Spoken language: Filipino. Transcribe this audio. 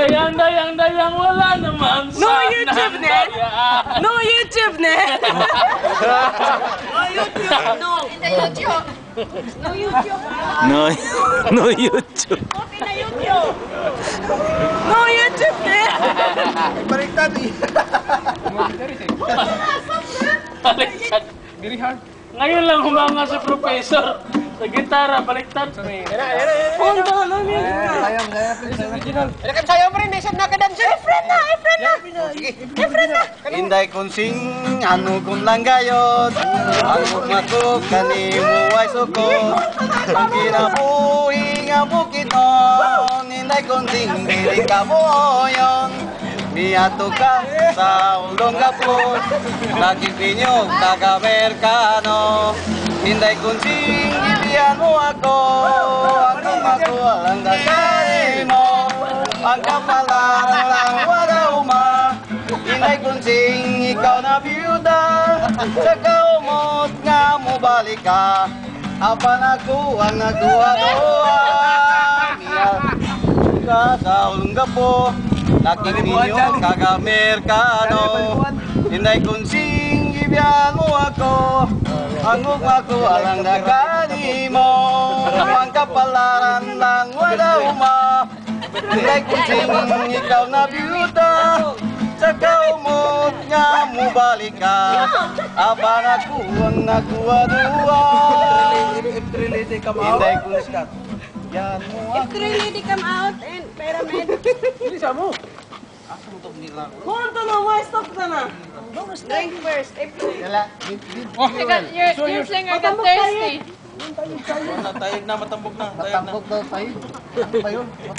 Dayang wala naman No YouTube net! No YouTube net! No YouTube, no. In the YouTube. No YouTube. No YouTube. Okay na YouTube. No YouTube net! Baliktad eh. Baliktad. Ngayon lang humanga si Professor. Sa gitara, baliktad. Punta na namin. Sayo mo rin, isang nakadansin. Friend na. Inday kunsing, ano kung lang gayot. Ang matuk, kanimu ay suko. Ang kinabuhi nga bukiton. Inday kunsing, biling ka mo yon. Miyato ka sa ulong kapon. Nakikinyog, taga-Amerikano. Inday kunsing, ibiyan mo ako. Ako walang dasari mo. Ang kapalaran lang wala uma. Inday kunsing, ikaw na biyuda. Sa kaumot nga mo balik ka. Apan ako ang nagduwa-duwa. Miyat ka sa ulong gapo. Nakikinyo kaga-Amerikano. Inday kunsing, ibiyan mo ako. Ang ako alang nagani mo. Ang kapalaran lang wala uma. Inday kunsing, ikaw na biyuda. Sa kaumot nga mo balik ka. Aban ako ang nagduwa-duwa. Inday kunsing, yan mo If ako. really they come out and pyramid. Punta na, why stop ka na? Drink first. Your singer got thirsty. Tayog na, matambok na. Tayog na.